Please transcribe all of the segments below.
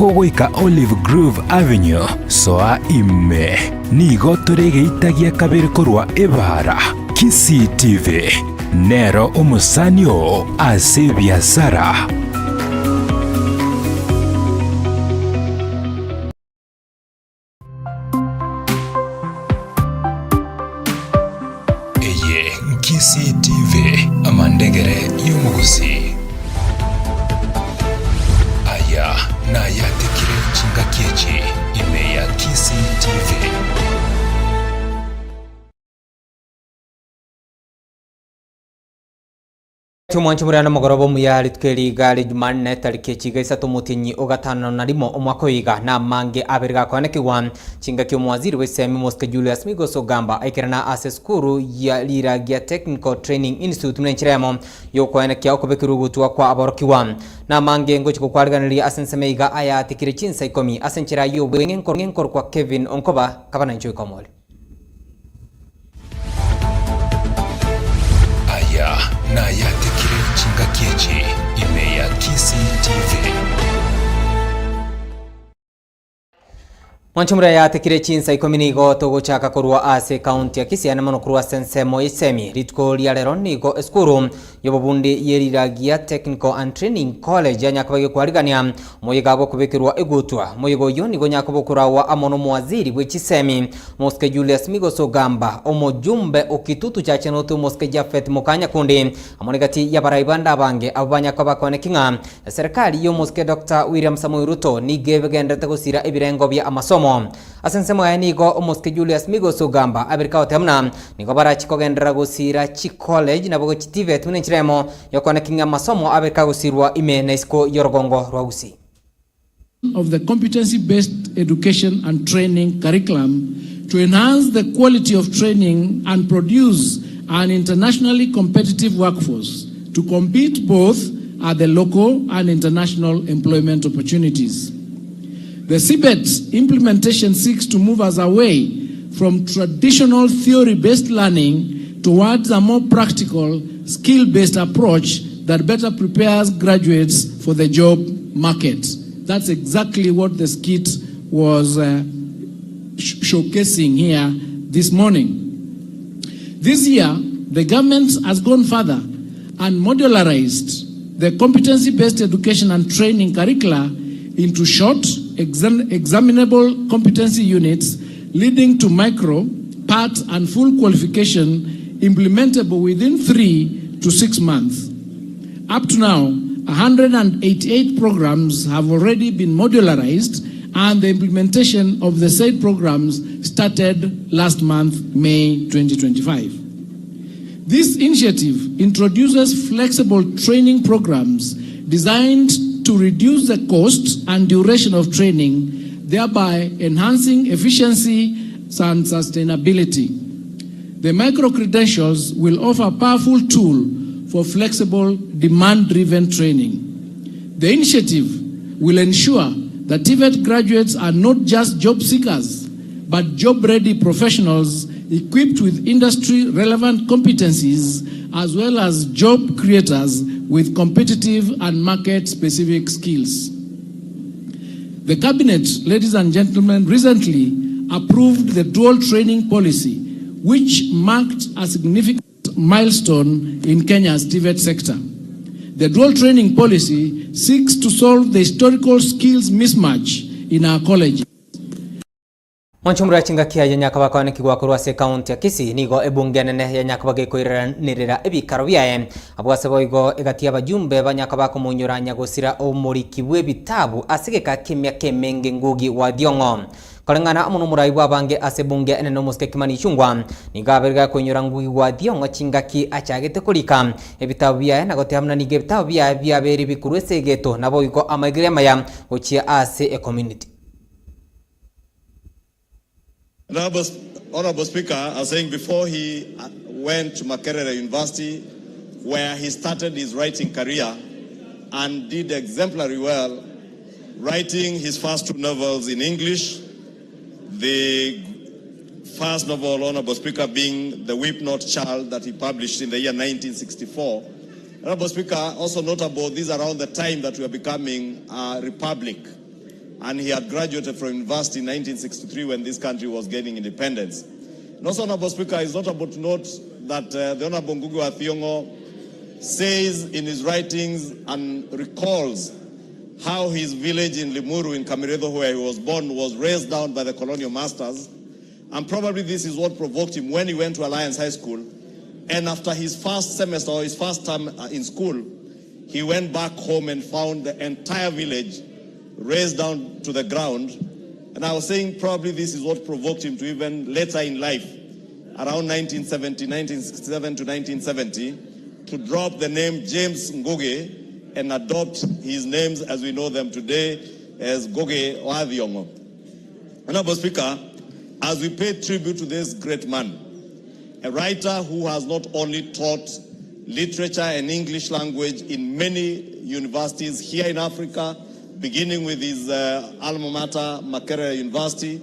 kogoika Olive Grove Avenue soa ime nigo turegeitagia kabiri korwa ibara Kisii TV nero umusanio ase biashara. Kisii TV amandegere y'umuguzi aya na Ayaatekire Chinsa Inye ya Kisii TV. Tumanchi murana magorobo muyari tukeri gari Jumanne tariki chigaisa tumutinyi ogatano narimo omwaka wiga na mange abirga kwanekirwa chinga kyo mwaziri w'esemi Moske Julius Migoso gamba aikirana ase skuru ya Liragia Technical Training Institute mwenchiremo yo kwanekya okobekirugutwa kwa aborokiwa na mange ngochiko kwariganira asensemeiga Ayaatekire Chinsa Inye asenchira yo bwengenkor kwa Kevin Onkoba kabana nchoi komole aya na Ayaatekire Chinsa Inye ya Kisii TV. Mwanchumura Ayaatekire Chinsa Inye nigo togochaka korwa ase county ya Kisii na kurwa sensemo isemi ritko liarero nigo eskuru yobobundi yeriragia Technical and Training College nyakabage kwarigania moyigabo kubekirwa egutwa moyigo yo nigo nyakabokura wa amono mwaziri w'ekisemi Moske Julius Migoso gamba omojumbe okitutu chache notu Moske Jafet Mukanya kundi amonegati yabarayibanda bange abanya kwabakonekinga serikali yo Moske Dr. William Samoei Ruto nigebegendete gusira ebirengo bya amasomo asensemo ya nigo Moske Julius Migoso gamba abirika otemna nigo barachikogendera gusira chi college nabogo chitivet mwenchiremo yokonekinga masomo abirika gusirwa ime na isko yorogongo rwausi of the competency-based education and training curriculum to enhance the quality of training and produce an internationally competitive workforce to compete both at the local and international employment opportunities. The CBET implementation seeks to move us away from traditional theory-based learning towards a more practical, skill-based approach that better prepares graduates for the job market. That's exactly what the skit was showcasing here this morning. This year, the government has gone further and modularized the competency-based education and training curricula into short, examinable competency units leading to micro, part, and full qualification implementable within 3 to 6 months. Up to now, 188 programs have already been modularized, and the implementation of the said programs started last month, May 2025. This initiative introduces flexible training programs designed to reduce the cost and duration of training, thereby enhancing efficiency and sustainability. The micro-credentials will offer a powerful tool for flexible, demand-driven training. The initiative will ensure that TVET graduates are not just job seekers, but job-ready professionals equipped with industry-relevant competencies, as well as job creators with competitive and market-specific skills. The Cabinet, ladies and gentlemen, recently approved the dual training policy, which marked a significant milestone in Kenya's TVET sector. The dual training policy seeks to solve the historical skills mismatch in our colleges. Mwanchumura chinga kia ya nyakabakwane kigwa kurwa se county ya Kisii nigo ebunge nene ya nyakabage koiranirira ebikaro byaye abwasebo igo egatia bajumbe banyakabako munyuranya gusira omuriki w'ebitabu asigeka kimya kemenge ngugi wa Thiongo kolengana amuno muraibu abange asebunge enene Moske Kimani Ichung'wah nigaberga kunyura ngugi wa Thiongo chingaki achagete kulika ebitabu byaye nagotehamna nige ebitabu byaye byaberi bikuru esegeto nabo igo amagire maya ochia ase e community. Honorable Speaker, I was saying before he went to Makerere University, where he started his writing career and did exemplary well, writing his first 2 novels in English. The first novel, Honorable Speaker, being The Weep Not Child, that he published in the year 1964. Honorable Speaker, also notable, these are around the time that we are becoming a republic. and he had graduated from university in 1963 when this country was gaining independence. And also, Honorable Speaker, it's not about to note that the Honorable Ngugi wa Thiong'o says in his writings and recalls how his village in Limuru in Kamiredo, where he was born, was razed down by the colonial masters. And probably this is what provoked him when he went to Alliance High School. And after his first semester or his first term in school, he went back home and found the entire village razed down to the ground. And I was saying probably this is what provoked him to even later in life, around 1967 to 1970, to drop the name James Ngugi and adopt his names as we know them today as Ngugi wa Thiong'o. Honorable Speaker, as we pay tribute to this great man, a writer who has not only taught literature and English language in many universities here in Africa, beginning with his alma mater, Makerere University,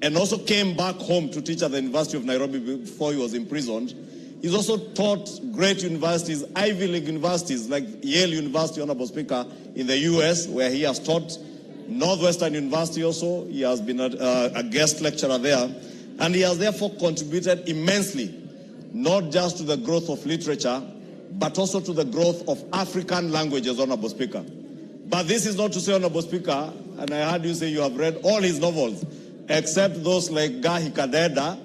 and also came back home to teach at the University of Nairobi before he was imprisoned. He's also taught great universities, Ivy League universities like Yale University, Honorable Speaker, in the US, where he has taught. Northwestern University also, he has been a guest lecturer there. And he has therefore contributed immensely, not just to the growth of literature, but also to the growth of African languages, Honorable Speaker. But this is not to say, Honorable Speaker, and I heard you say you have read all his novels, except those like Gahi Kadeda,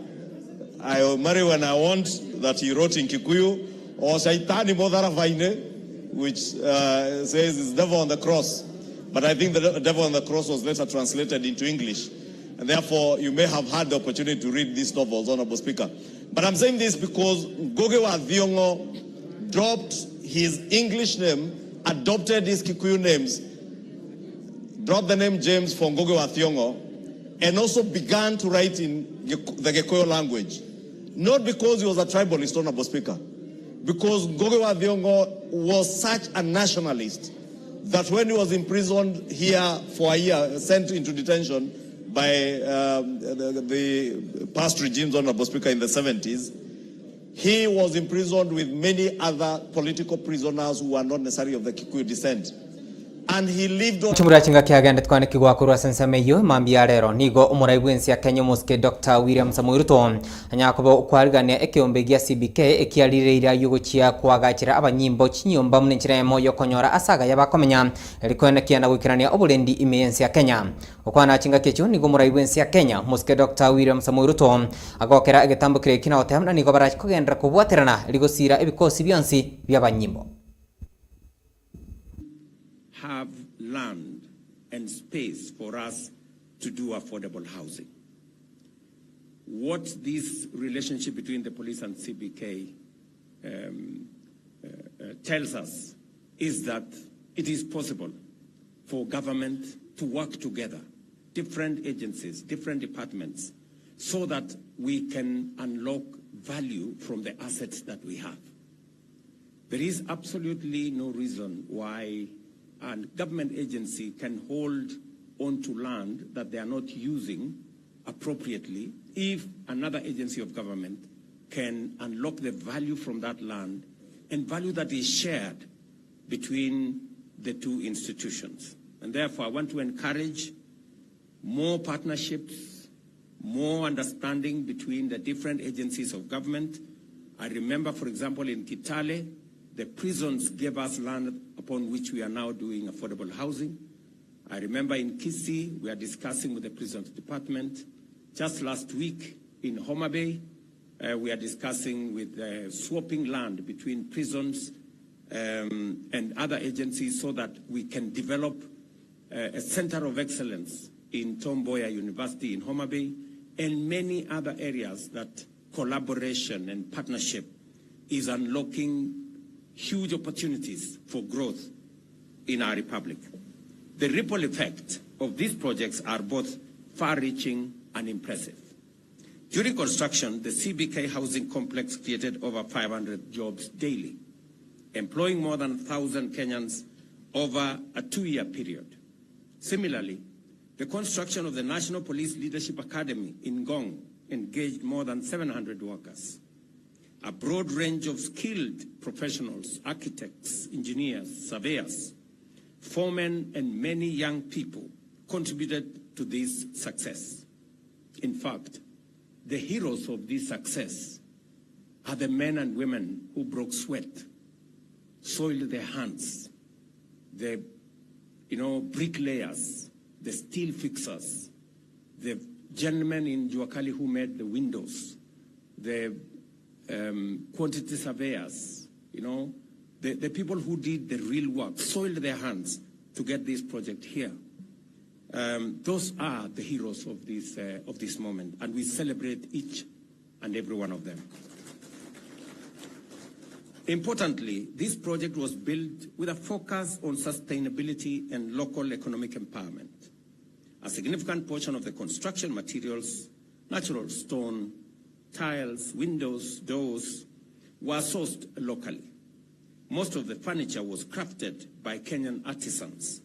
I Marry When I Want, that he wrote in Kikuyu, or Shaitani Modara Vaine, which says it's Devil on the Cross. But I think the Devil on the Cross was later translated into English. And therefore, you may have had the opportunity to read these novels, Honorable Speaker. But I'm saying this because Ngugi wa Thiong'o dropped his English name, adopted his Kikuyu names, dropped the name James for Ngugi wa Thiong'o, and also began to write in the Gikuyu language. Not because he was a tribalist, Honorable Speaker, because Ngugi wa Thiong'o was such a nationalist that when he was imprisoned here for a year, sent into detention by the past regimes, Honorable Speaker, in the 70s, he was imprisoned with many other political prisoners who were not necessarily of the Kikuyu descent. And he lived on chumura chinga kiagende twane kigwa kurwa sensemeyo mambia rero nigo umuraibwensi ya Kenya muske Dr. William Samoei Ruto anyakobo kwarigania ekiombe gia CBK ekiaririira yuguchia kwagachira abanyimbo chinyomba munenchire moyo konyora asaga yabakomenya elikwenda na gwikirania obulendi imeyensi ya Kenya okwana chinga kechu nigo umuraibwensi ya Kenya muske Dr. William Samoei Ruto agokera egetambukire kina otemna nigo barachi kugendera kubwaterana ligosira ebikosi byansi byabanyimbo have land and space for us to do affordable housing. What this relationship between the police and CBK tells us is that it is possible for government to work together, different agencies, different departments, so that we can unlock value from the assets that we have. There is absolutely no reason why a government agency can hold on to land that they are not using appropriately if another agency of government can unlock the value from that land and value that is shared between the two institutions. And therefore, I want to encourage more partnerships, more understanding between the different agencies of government. I remember, for example, in Kitale, the prisons gave us land upon which we are now doing affordable housing. I remember in Kisii, we are discussing with the prisons department. Just last week in Homa Bay, we are discussing with swapping land between prisons and other agencies so that we can develop a center of excellence in Tom Mboya University in Homa Bay and many other areas that collaboration and partnership is unlocking huge opportunities for growth in our republic. The ripple effect of these projects are both far-reaching and impressive. During construction, the CBK housing complex created over 500 jobs daily, employing more than 1,000 Kenyans over a 2-year period. Similarly, the construction of the National Police Leadership Academy in Ngong engaged more than 700 workers. A broad range of skilled professionals, architects, engineers, surveyors, foremen, and many young people contributed to this success. In fact, the heroes of this success are the men and women who broke sweat, soiled their hands, the bricklayers, the steel fixers, the gentlemen in Juakali who made the windows, the quantity surveyors, the people who did the real work, soiled their hands to get this project here. Those are the heroes of this moment, and we celebrate each and every one of them. Importantly, this project was built with a focus on sustainability and local economic empowerment. A significant portion of the construction materials, natural stone, tiles, windows, doors, were sourced locally. Most of the furniture was crafted by Kenyan artisans.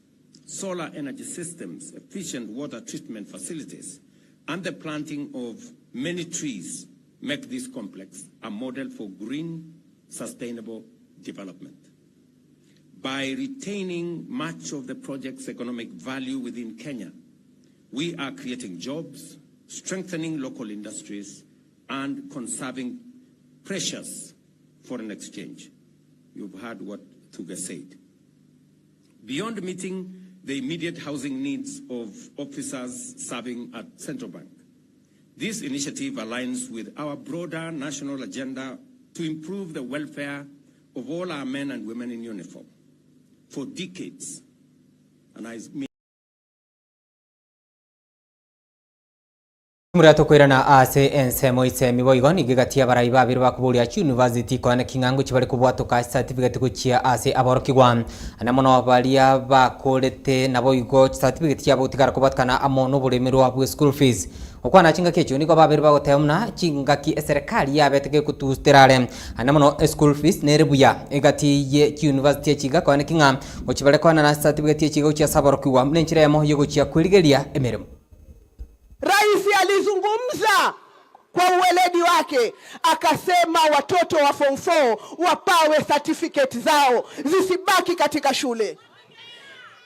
Solar energy systems, efficient water treatment facilities, and the planting of many trees make this complex a model for green, sustainable development. By retaining much of the project's economic value within Kenya, we are creating jobs, strengthening local industries, and conserving precious foreign exchange. You've heard what Tuga said. Beyond meeting the immediate housing needs of officers serving at Central Bank, this initiative aligns with our broader national agenda to improve the welfare of all our men and women in uniform. For decades, and I mean Murato kwirana ase ensemo isemi boigoni gigatia baraiba birwa kuburia university kwana kingangu chibale kubwatoka certificate kuchia ase aborokigwa anamono balia bakolete naboigo certificate ya botikara kubatkana amono buremirwa bwa school fees okwana chinga kecho niko babirwa gotemna chinga ki serikali yabeteke kutusterare anamono school fees nerebuya egati ye university chiga kwana kinga ochibale kwana na certificate chiga kuchia saborokigwa mnenchire mo yogo chia kwiligelia emeremo. Rais alizungumza kwa uweledi wake, akasema watoto wa form 4 wapawe certificate zao zisibaki katika shule.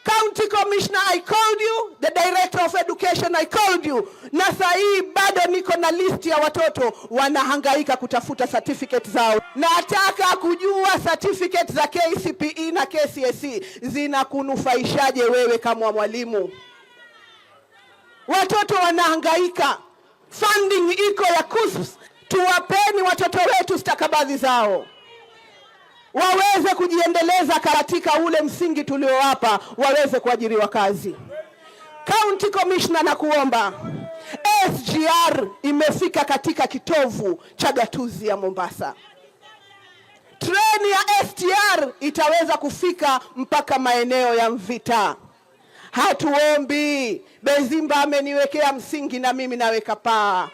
County Commissioner, I called you, the Director of Education, I called you. Na saa hii bado niko na list ya watoto wanahangaika kutafuta certificate zao. Nataka kujua certificate za KCPE na KCSE zinakunufaishaje wewe kama mwalimu? Watoto wanahangaika, funding iko ya KUSP, tuwapeni watoto wetu stakabadhi zao waweze kujiendeleza katika ule msingi tuliowapa, waweze kuajiriwa kazi. County Commissioner, na kuomba, SGR imefika katika kitovu cha gatuzi ya Mombasa. Treni ya SGR itaweza kufika mpaka maeneo ya Mvita. Hatuombi Bezimba ameniwekea msingi na mimi naweka paa.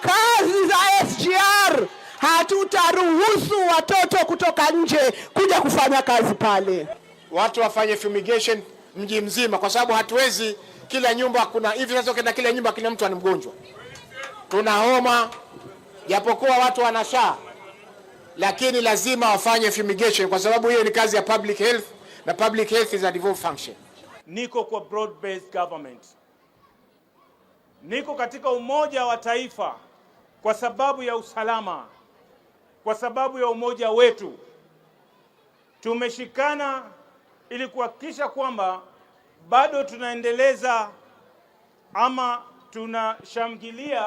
Kazi za SGR hatutaruhusu watoto kutoka nje kuja kufanya kazi pale. Watu wafanye fumigation mji mzima, kwa sababu hatuwezi kila nyumba kuna hivi sasa kenda kila nyumba kila mtu ana mgonjwa. Tuna homa, japokuwa watu wanashaa, lakini lazima wafanye fumigation kwa sababu hiyo ni kazi ya public health, na public health is a devolved function. Niko kwa broad based government. Niko katika umoja wa taifa kwa sababu ya usalama, kwa sababu ya umoja wetu. Tumeshikana ili kuhakikisha kwamba bado tunaendeleza ama tunashamgilia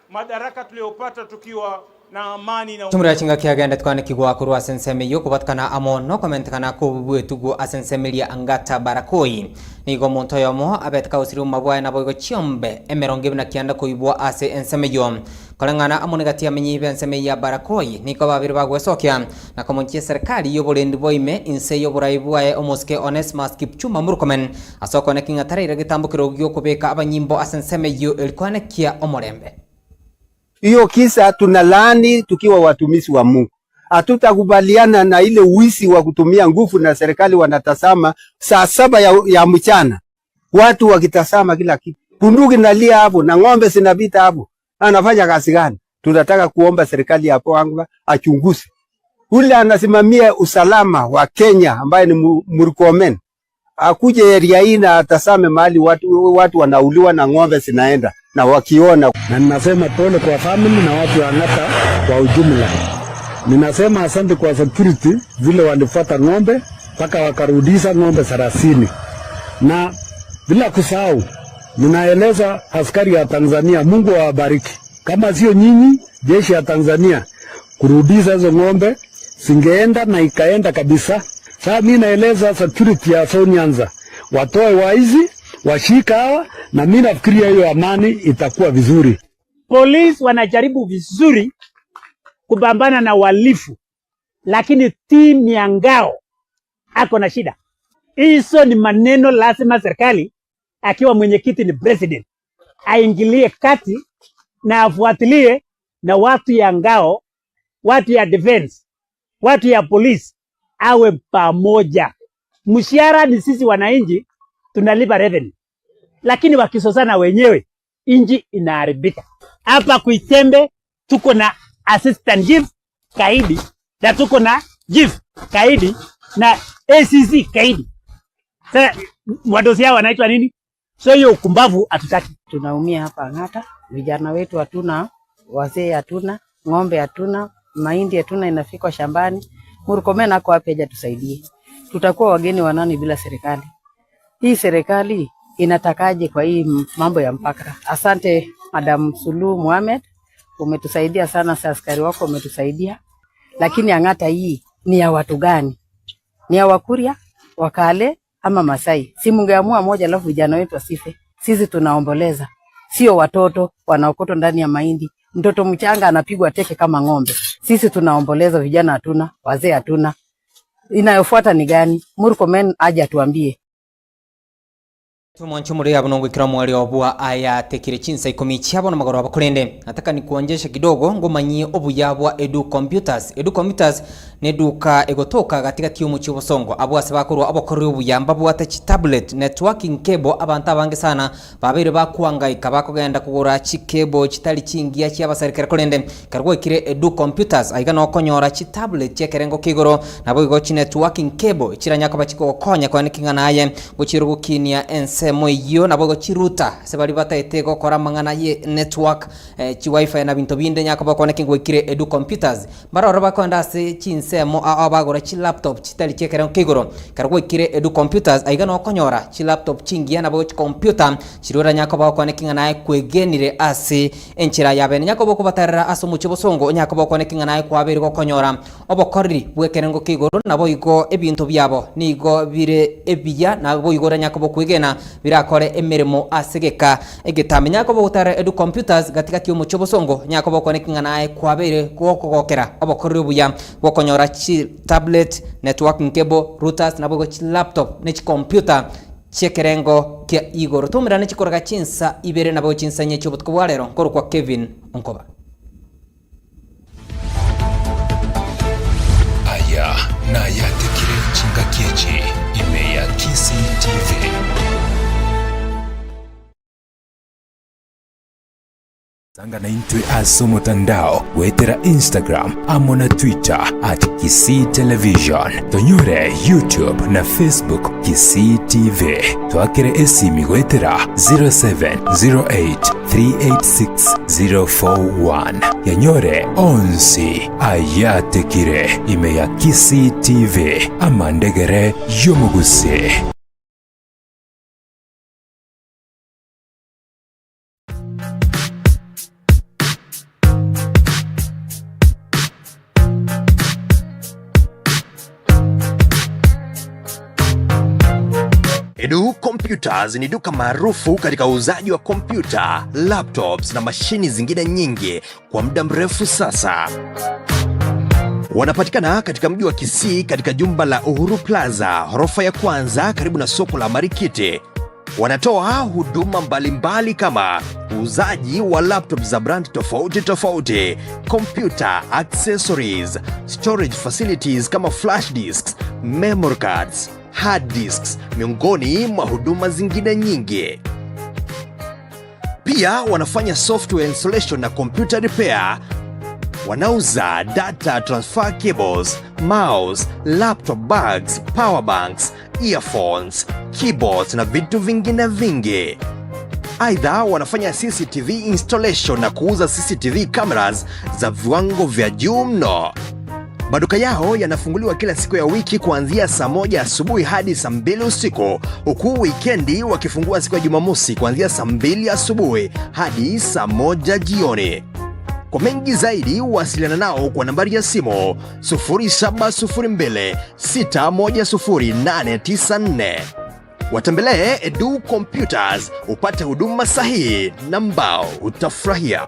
madaraka tuliyopata tukiwa na amani na tumura chinga kiagenda twane kigwa kurwa senseme yo kubatkana amono comment kana ko bwetugo asensemelia angata barakoi nigo monto yomo abetka usiru mabwa na boygo chiombe emeronge na kianda koibwa ase enseme yo kolangana amonegati amenyi benseme ya barakoi niko babiri bagwesokia na komonchie serikali yo bolendi boime inse yo buraibu aye omoske Onesmus Kipchumba Murkomen asoko na kinga tarire gitambukiro gyo kubeka abanyimbo asenseme yo elkwane kia omorembe. Hiyo kisa tunalaani tukiwa watumishi wa Mungu. Hatutakubaliana na ile uisi wa kutumia nguvu, na serikali wanatasama saa 7 ya mchana. Watu wakitasama kila kitu. Bunduki nalia hapo na ng'ombe zinapita hapo. Anafanya kazi gani? Tunataka kuomba serikali hapo wangu achunguze. Ule anasimamia usalama wa Kenya ambaye ni Murkomen. akuje area hii na atasame mahali watu wanauliwa na ng'ombe zinaenda na wakiona. Na ninasema pole kwa family na watu wa Ang'ata kwa ujumla. Ninasema asante kwa security vile walifuata ng'ombe mpaka wakarudisha ng'ombe 30. Na bila kusahau ninaeleza askari ya Tanzania, Mungu awabariki. Kama sio nyinyi jeshi ya Tanzania kurudisha hizo ng'ombe singeenda na ikaenda kabisa. Sasa mimi naeleza security ya Nyanza watoe waizi washika hawa, na mimi nafikiria hiyo amani itakuwa vizuri. Polisi wanajaribu vizuri kupambana na walifu, lakini timu ya ngao ako na shida. Hizo ni maneno lazima serikali akiwa mwenyekiti ni president aingilie kati na afuatilie, na watu ya ngao, watu ya defense, watu ya polisi awe pamoja. Mshahara ni sisi wananchi tunalipa revenue, lakini wakisosana wenyewe inji inaharibika. Hapa Kuitembe tuko na assistant chief kaidi na tuko na chief kaidi na ACC kaidi. Sasa wadosi hao wanaitwa nini? So hiyo ukumbavu hatutaki. Tunaumia hapa Ang'ata, vijana wetu hatuna, wazee hatuna, ng'ombe hatuna, mahindi hatuna inafika shambani. Murkomen ako wapi aje tusaidie? Tutakuwa wageni wanani bila serikali? Hii serikali inatakaje kwa hii mambo ya mpaka? Asante Madam Suluhu Mohamed, umetusaidia sana, askari wako umetusaidia. Lakini Ang'ata hii ni ya watu gani? Ni ya Wakuria, Wakale ama Masai? Si mungeamua moja alafu vijana wetu wasife. Sisi tunaomboleza, sio watoto wanaokotwa ndani ya mahindi. Mtoto mchanga anapigwa teke kama ng'ombe. Sisi tunaomboleza, vijana hatuna, wazee hatuna. Inayofuata ni gani? Murkomen aje atuambie. Tumwancho muri abo nongwikira mwali obwa Ayaatekire Chinsa Inye cyabo na magoro abakurende. Nataka nikuonjesha kidogo ngomanyie obuya bwa Edu Computers. Edu Computers ne duka egotoka katika kiumu cy'ubusongo. Abo asabakuru abakori obuyamba bwa touch tablet networking cable abantu abange sana babere bakuangayika bakogenda kugura chikebo kitali kingiya cy'abasarikira kurende. Karwekire Edu Computers aiga no konyora chi tablet cyekerengo kigoro nabo igo chi networking cable kiranyaka bakiko konya kwanikinga naye gukirugukinia ensemo iyo nabo go chiruta sebali bataite gukora mangana ye network chi wifi na bintu binde nyaka bakoneka gwikire Edu Computers barora bakonda se chinsemo abagora chi laptop chitali chekera kigoro karwikire Edu Computers aiga no konyora chi laptop chingiya nabo chi computer chirura nyaka bakoneka naye kwegenire ase enchira yabe nyaka boko batarira aso mucho bosongo nyaka bakoneka naye kwabere go konyora obokorri bwekerengo kigoro nabo igo ebintu byabo nigo bire ebiya nabo igora nyaka bokwegena birakore emirimo asegeka egitamenya ko botara Edu Computers gatika kiumu cy'ubusongo nyako bokoneka naye kwabere kokogokera abakore buya bokonyora chi tablet networking cable routers nabo go chi laptop ne chi computer chekerengo kya igoro tumira ne chikoraga Chinsa ibere nabo Chinsa Inye cy'ubutko bwarero nkoro kwa Kevin Onkoba. Aya na Ayaatekire Chinsa Inye ya Kisi TV. Sangana intwe aso mutandao wetera Instagram amona Twitter @Kisii Television, tonyore YouTube na Facebook Kisii TV, twakire esimi wetera 0708386041 yanyore onsi Ayaatekire Inye ya Kisii TV amandegere yomuguse. Edu Computers ni duka maarufu katika uuzaji wa kompyuta, laptops na mashini zingine nyingi kwa muda mrefu sasa. Wanapatikana katika mji wa Kisii katika jumba la Uhuru Plaza, ghorofa ya kwanza karibu na soko la Marikiti. Wanatoa huduma mbalimbali kama uuzaji wa laptop za brand tofauti tofauti, computer accessories, storage facilities kama flash disks, memory cards, hard disks, miongoni mwa huduma zingine nyingi. Pia wanafanya software installation na computer repair. Wanauza data transfer cables, mouse, laptop bags, power banks, earphones, keyboards na vitu vingine vingi. Aidha, wanafanya CCTV installation na kuuza CCTV cameras za viwango vya juu mno. Maduka yao yanafunguliwa kila siku ya wiki kuanzia saa 1 asubuhi hadi saa 2 usiku, huku wikendi wakifungua siku ya Jumamosi kuanzia saa 2 asubuhi hadi saa 1 jioni. Kwa mengi zaidi, wasiliana nao kwa nambari ya simu 0702 610 Watembelee Edu Computers upate huduma sahihi na ambao utafurahia.